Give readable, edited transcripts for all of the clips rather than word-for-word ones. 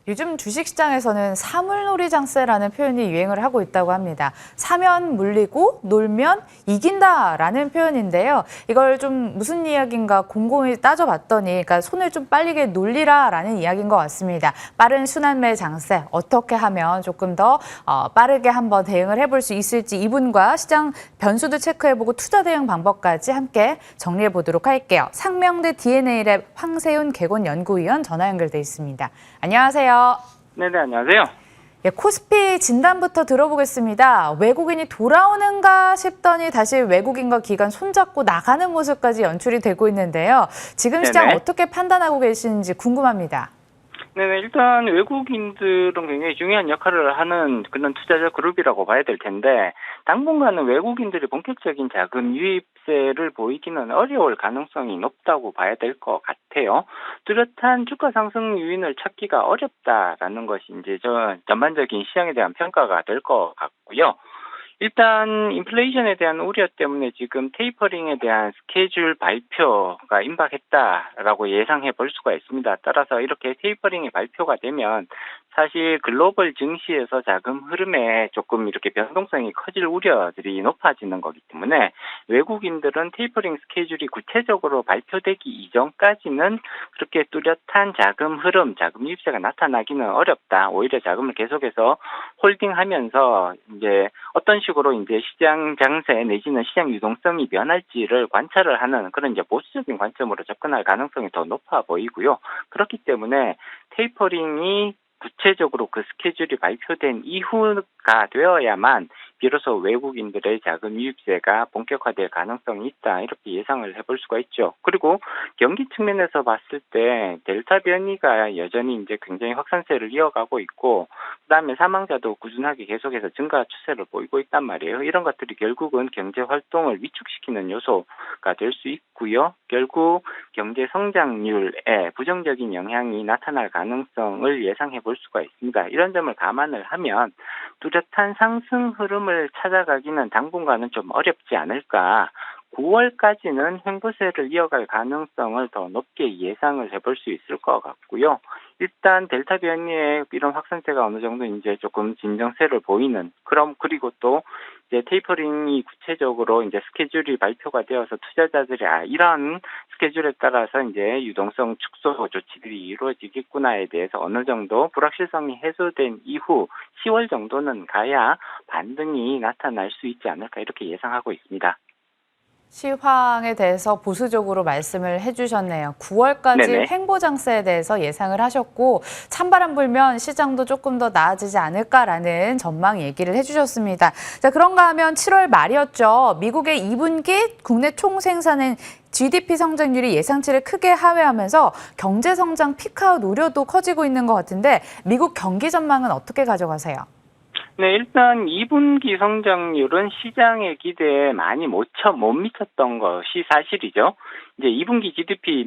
요즘 주식시장에서는 사물놀이 장세라는 표현이 유행을 하고 있다고 합니다. 사면 물리고 놀면 이긴다라는 표현인데요. 이걸 좀 무슨 이야기인가 곰곰이 따져봤더니 그러니까 손을 좀 빨리게 놀리라라는 이야기인 것 같습니다. 빠른 순환매 장세 어떻게 하면 조금 더 빠르게 한번 대응을 해볼 수 있을지 이분과 시장 변수도 체크해보고 투자 대응 방법까지 함께 정리해보도록 할게요. 상명대 DNA랩 황세윤 개곤연구위원 전화 연결돼 있습니다. 안녕하세요. 네네, 안녕하세요. 예, 코스피 진단부터 들어보겠습니다. 외국인이 돌아오는가 싶더니 다시 외국인과 기관 손잡고 나가는 모습까지 연출이 되고 있는데요. 지금 시장 네네. 어떻게 판단하고 계시는지 궁금합니다. 네네, 일단 외국인들은 굉장히 중요한 역할을 하는 그런 투자자 그룹이라고 봐야 될 텐데, 당분간은 외국인들이 본격적인 자금 유입세를 보이기는 어려울 가능성이 높다고 봐야 될 것 같아요. 뚜렷한 주가 상승 요인을 찾기가 어렵다라는 것이 이제 전반적인 시장에 대한 평가가 될 것 같고요. 일단 인플레이션에 대한 우려 때문에 지금 테이퍼링에 대한 스케줄 발표가 임박했다라고 예상해 볼 수가 있습니다. 따라서 이렇게 테이퍼링이 발표가 되면 사실 글로벌 증시에서 자금 흐름에 조금 이렇게 변동성이 커질 우려들이 높아지는 거기 때문에 외국인들은 테이퍼링 스케줄이 구체적으로 발표되기 이전까지는 그렇게 뚜렷한 자금 흐름, 자금 유입세가 나타나기는 어렵다. 오히려 자금을 계속해서 홀딩하면서 이제 어떤 식으로 이제 시장 장세 내지는 시장 유동성이 변할지를 관찰을 하는 그런 이제 보수적인 관점으로 접근할 가능성이 더 높아 보이고요. 그렇기 때문에 테이퍼링이 구체적으로 그 스케줄이 발표된 이후가 되어야만 비로소 외국인들의 자금 유입세가 본격화될 가능성이 있다. 이렇게 예상을 해볼 수가 있죠. 그리고 경기 측면에서 봤을 때 델타 변이가 여전히 이제 굉장히 확산세를 이어가고 있고 그다음에 사망자도 꾸준하게 계속해서 증가 추세를 보이고 있단 말이에요. 이런 것들이 결국은 경제 활동을 위축시키는 요소가 될 수 있고요. 결국 경제 성장률에 부정적인 영향이 나타날 가능성을 예상해 볼 수가 있습니다. 이런 점을 감안을 하면 뚜렷한 상승 흐름을 찾아가기는 당분간은 좀 어렵지 않을까. 9월까지는 횡보세를 이어갈 가능성을 더 높게 예상을 해볼 수 있을 것 같고요. 일단 델타 변이의 이런 확산세가 어느 정도 이제 조금 진정세를 보이는 그리고 또 이제 테이퍼링이 구체적으로 이제 스케줄이 발표가 되어서 투자자들이 이런 스케줄에 따라서 이제 유동성 축소 조치들이 이루어지겠구나에 대해서 어느 정도 불확실성이 해소된 이후 10월 정도는 가야 반등이 나타날 수 있지 않을까 이렇게 예상하고 있습니다. 시황에 대해서 보수적으로 말씀을 해주셨네요. 9월까지 네네. 횡보 장세에 대해서 예상을 하셨고 찬바람 불면 시장도 조금 더 나아지지 않을까라는 전망 얘기를 해주셨습니다. 자, 그런가 하면 7월 말이었죠. 미국의 2분기 국내 총생산은 GDP 성장률이 예상치를 크게 하회하면서 경제 성장 피크아웃 우려도 커지고 있는 것 같은데 미국 경기 전망은 어떻게 가져가세요? 네, 일단 2분기 성장률은 시장의 기대에 많이 못 미쳤던 것이 사실이죠. 이제 2분기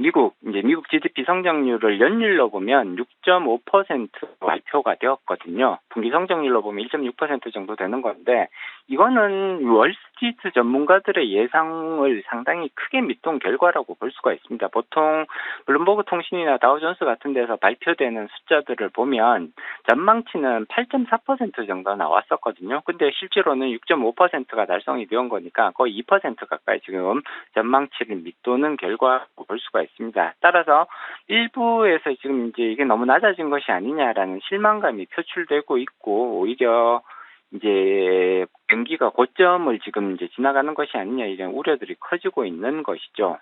미국 GDP 성장률을 연율로 보면 6.5% 발표가 되었거든요. 분기 성장률로 보면 1.6% 정도 되는 건데, 이거는 월스트리트 전문가들의 예상을 상당히 크게 밑돈 결과라고 볼 수가 있습니다. 보통 블룸버그 통신이나 다우존스 같은 데서 발표되는 숫자들을 보면 전망치는 8.4% 정도 나왔었거든요. 근데 실제로는 6.5%가 달성이 되온 거니까 거의 2% 가까이 지금 전망치를 밑도는 결과라고 볼 수가 있습니다. 따라서 일부에서 지금 이제 이게 너무 낮아진 것이 아니냐라는 실망감이 표출되고 있고 오히려 이제 경기가 고점을 지금 이제 지나가는 것이 아니냐 이런 우려들이 커지고 있는 것이죠.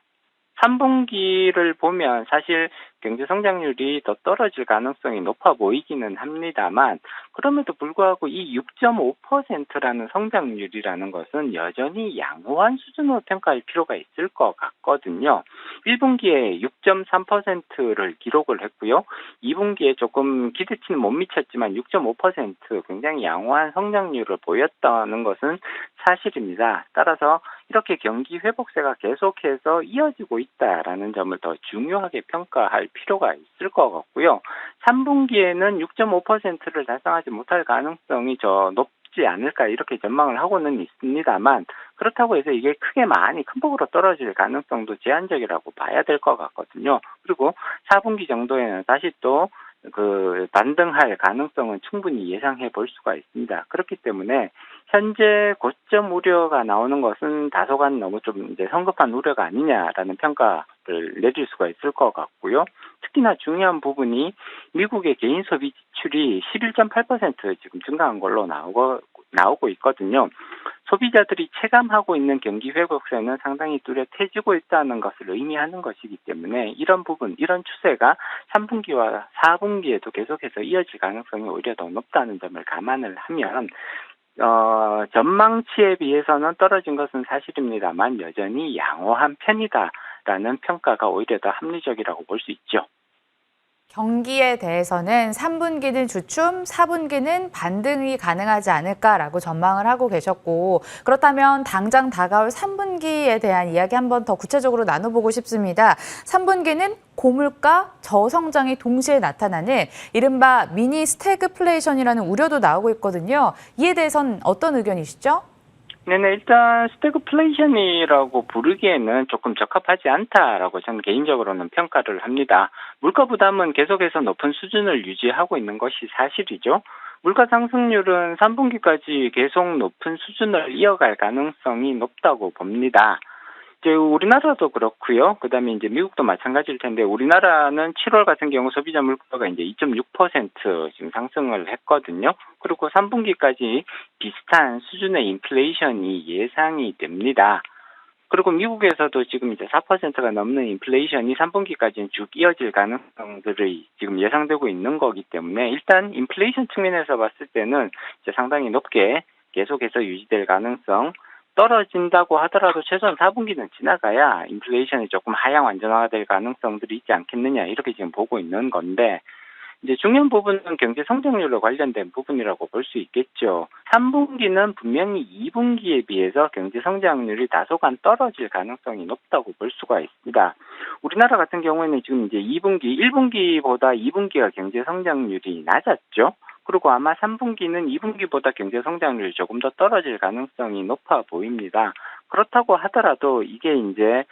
3분기를 보면 사실 경제 성장률이 더 떨어질 가능성이 높아 보이기는 합니다만 그럼에도 불구하고 이 6.5%라는 성장률이라는 것은 여전히 양호한 수준으로 평가할 필요가 있을 것 같거든요. 1분기에 6.3%를 기록을 했고요. 2분기에 조금 기대치는 못 미쳤지만 6.5% 굉장히 양호한 성장률을 보였다는 것은 사실입니다. 따라서 이렇게 경기 회복세가 계속해서 이어지고 있다라는 점을 더 중요하게 평가할 필요가 있을 것 같고요. 3분기에는 6.5%를 달성하지 못할 가능성이 높지 않을까 이렇게 전망을 하고는 있습니다만 그렇다고 해서 이게 많이 큰 폭으로 떨어질 가능성도 제한적이라고 봐야 될 것 같거든요. 그리고 4분기 정도에는 다시 또 반등할 가능성은 충분히 예상해 볼 수가 있습니다. 그렇기 때문에 현재 고점 우려가 나오는 것은 다소간 너무 좀 이제 성급한 우려가 아니냐라는 평가를 내릴 수가 있을 것 같고요. 특히나 중요한 부분이 미국의 개인 소비 지출이 11.8% 지금 증가한 걸로 나오고 있거든요. 소비자들이 체감하고 있는 경기 회복세는 상당히 뚜렷해지고 있다는 것을 의미하는 것이기 때문에 이런 부분, 이런 추세가 3분기와 4분기에도 계속해서 이어질 가능성이 오히려 더 높다는 점을 감안을 하면 전망치에 비해서는 떨어진 것은 사실입니다만 여전히 양호한 편이다라는 평가가 오히려 더 합리적이라고 볼 수 있죠. 경기에 대해서는 3분기는 주춤, 4분기는 반등이 가능하지 않을까라고 전망을 하고 계셨고, 그렇다면 당장 다가올 3분기에 대한 이야기 한번 더 구체적으로 나눠보고 싶습니다. 3분기는 고물가, 저성장이 동시에 나타나는 이른바 미니 스태그플레이션이라는 우려도 나오고 있거든요. 이에 대해서는 어떤 의견이시죠? 네네, 일단 스태그플레이션이라고 부르기에는 조금 적합하지 않다라고 저는 개인적으로는 평가를 합니다. 물가 부담은 계속해서 높은 수준을 유지하고 있는 것이 사실이죠. 물가 상승률은 3분기까지 계속 높은 수준을 이어갈 가능성이 높다고 봅니다. 이제 우리나라도 그렇고요. 그다음에 이제 미국도 마찬가지일 텐데 우리나라는 7월 같은 경우 소비자 물가가 이제 2.6% 지금 상승을 했거든요. 그리고 3분기까지 비슷한 수준의 인플레이션이 예상이 됩니다. 그리고 미국에서도 지금 이제 4%가 넘는 인플레이션이 3분기까지는 쭉 이어질 가능성들이 지금 예상되고 있는 거기 때문에 일단 인플레이션 측면에서 봤을 때는 이제 상당히 높게 계속해서 유지될 가능성, 떨어진다고 하더라도 최소한 4분기는 지나가야 인플레이션이 조금 하향 완전화가 될 가능성들이 있지 않겠느냐 이렇게 지금 보고 있는 건데 이제 중요한 부분은 경제 성장률과 관련된 부분이라고 볼 수 있겠죠. 3분기는 분명히 2분기에 비해서 경제 성장률이 다소간 떨어질 가능성이 높다고 볼 수가 있습니다. 우리나라 같은 경우에는 지금 이제 2분기, 1분기보다 2분기가 경제 성장률이 낮았죠. 그리고 아마 3분기는 2분기보다 경제 성장률이 조금 더 떨어질 가능성이 높아 보입니다. 그렇다고 하더라도 이게 이제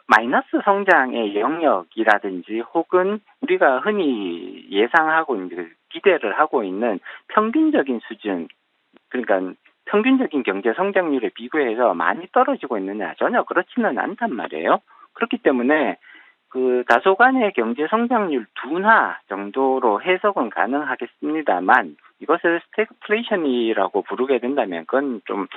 마이너스 성장의 영역이라든지 혹은 우리가 흔히 예상하고 이제 기대를 하고 있는 평균적인 수준, 그러니까 평균적인 경제 성장률에 비교해서 많이 떨어지고 있느냐 전혀 그렇지는 않단 말이에요. 그렇기 때문에 다소간의 경제 성장률 둔화 정도로 해석은 가능하겠습니다만 이것을 스태그플레이션이라고 부르게 된다면 그건 좀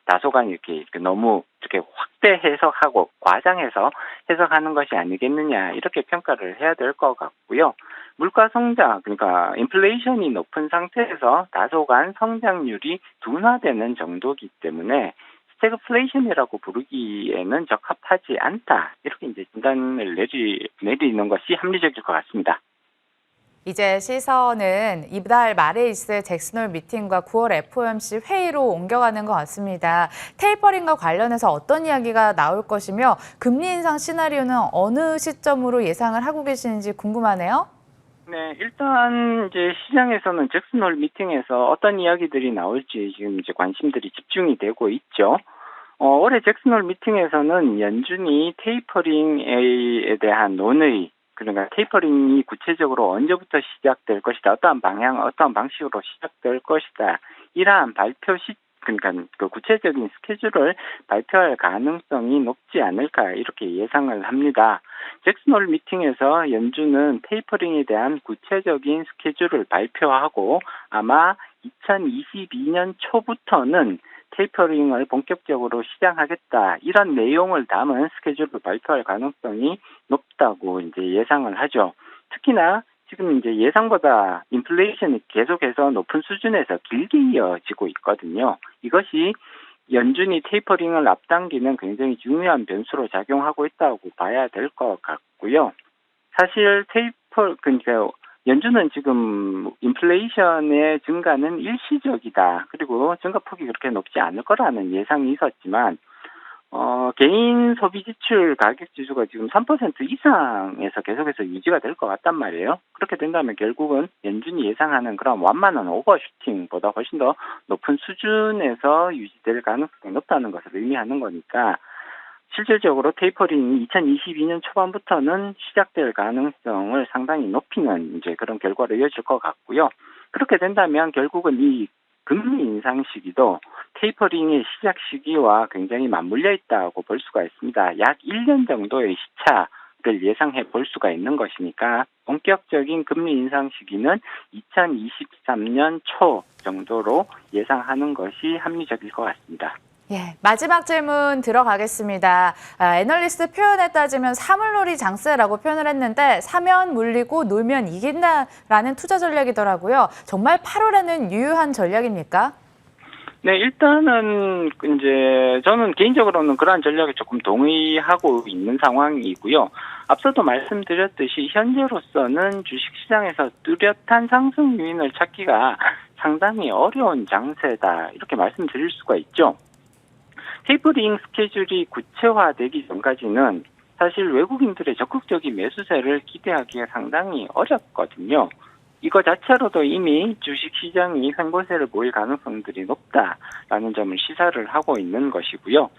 다소간 이렇게 너무 이렇게 확대 해석하고 과장해서 해석하는 것이 아니겠느냐 이렇게 평가를 해야 될 것 같고요. 물가 성장 그러니까 인플레이션이 높은 상태에서 다소간 성장률이 둔화되는 정도이기 때문에 스태그플레이션이라고 부르기에는 적합하지 않다. 이렇게 이제 진단을 내리는 것이 합리적일 것 같습니다. 이제 시선은 이달 말에 있을 잭슨홀 미팅과 9월 FOMC 회의로 옮겨가는 것 같습니다. 테이퍼링과 관련해서 어떤 이야기가 나올 것이며 금리 인상 시나리오는 어느 시점으로 예상을 하고 계시는지 궁금하네요. 네, 일단 이제 시장에서는 잭슨홀 미팅에서 어떤 이야기들이 나올지 지금 이제 관심들이 집중이 되고 있죠. 올해 잭슨홀 미팅에서는 연준이 테이퍼링에 대한 논의, 그러니까 테이퍼링이 구체적으로 언제부터 시작될 것이다, 어떠한 방향, 어떠한 방식으로 시작될 것이다, 이러한 그러니까 그 구체적인 스케줄을 발표할 가능성이 높지 않을까 이렇게 예상을 합니다. 잭슨홀 미팅에서 연준은 테이퍼링에 대한 구체적인 스케줄을 발표하고 아마 2022년 초부터는 테이퍼링을 본격적으로 시작하겠다 이런 내용을 담은 스케줄을 발표할 가능성이 높다고 이제 예상을 하죠. 특히나 지금 이제 예상보다 인플레이션이 계속해서 높은 수준에서 길게 이어지고 있거든요. 이것이 연준이 테이퍼링을 앞당기는 굉장히 중요한 변수로 작용하고 있다고 봐야 될 것 같고요. 사실 그러니까 연준은 지금 인플레이션의 증가는 일시적이다. 그리고 증가폭이 그렇게 높지 않을 거라는 예상이 있었지만 개인 소비 지출 가격 지수가 지금 3% 이상에서 계속해서 유지가 될 것 같단 말이에요. 그렇게 된다면 결국은 연준이 예상하는 그런 완만한 오버슈팅보다 훨씬 더 높은 수준에서 유지될 가능성이 높다는 것을 의미하는 거니까 실질적으로 테이퍼링이 2022년 초반부터는 시작될 가능성을 상당히 높이는 이제 그런 결과로 이어질 것 같고요. 그렇게 된다면 결국은 이 금리 인상 시기도 테이퍼링의 시작 시기와 굉장히 맞물려 있다고 볼 수가 있습니다. 약 1년 정도의 시차를 예상해 볼 수가 있는 것이니까 본격적인 금리 인상 시기는 2023년 초 정도로 예상하는 것이 합리적일 것 같습니다. 예, 마지막 질문 들어가겠습니다. 애널리스트 표현에 따지면 사물놀이 장세라고 표현을 했는데 사면 물리고 놀면 이긴다라는 투자 전략이더라고요. 정말 8월에는 유효한 전략입니까? 네, 일단은 이제 저는 개인적으로는 그러한 전략에 조금 동의하고 있는 상황이고요. 앞서도 말씀드렸듯이 현재로서는 주식시장에서 뚜렷한 상승 요인을 찾기가 상당히 어려운 장세다 이렇게 말씀드릴 수가 있죠. 테이퍼링 스케줄이 구체화되기 전까지는 사실 외국인들의 적극적인 매수세를 기대하기가 상당히 어렵거든요. 이거 자체로도 이미 주식시장이 횡보세를 보일 가능성들이 높다라는 점을 시사를 하고 있는 것이고요.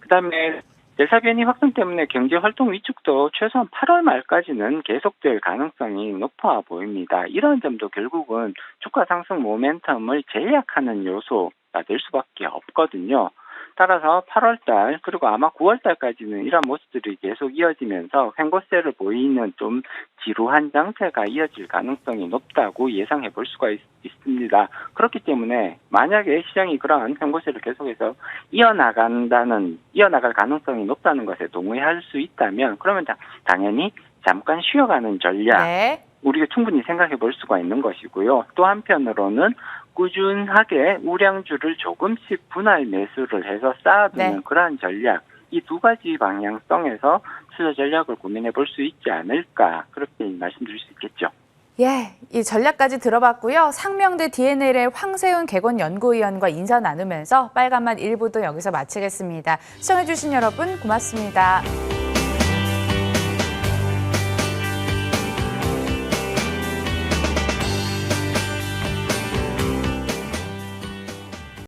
그다음에 델타 변이 확산 때문에 경제활동 위축도 최소한 8월 말까지는 계속될 가능성이 높아 보입니다. 이러한 점도 결국은 주가 상승 모멘텀을 제약하는 요소가 될 수밖에 없거든요. 따라서 8월달 그리고 아마 9월달까지는 이런 모습들이 계속 이어지면서 횡보세를 보이는 좀 지루한 장세가 이어질 가능성이 높다고 예상해 볼 수가 있습니다. 그렇기 때문에 만약에 시장이 그러한 횡보세를 계속해서 이어나갈 가능성이 높다는 것에 동의할 수 있다면 그러면 당연히 잠깐 쉬어가는 전략 네. 우리가 충분히 생각해 볼 수가 있는 것이고요. 또 한편으로는 꾸준하게 우량주를 조금씩 분할 매수를 해서 쌓아두는 네. 그러한 전략, 이 두 가지 방향성에서 투자 전략을 고민해 볼 수 있지 않을까 그렇게 말씀드릴 수 있겠죠. 예, 이 전략까지 들어봤고요. 상명대 DNL의 황세훈 개건연구위원과 인사 나누면서 빨간맛 1부도 여기서 마치겠습니다. 시청해주신 여러분 고맙습니다.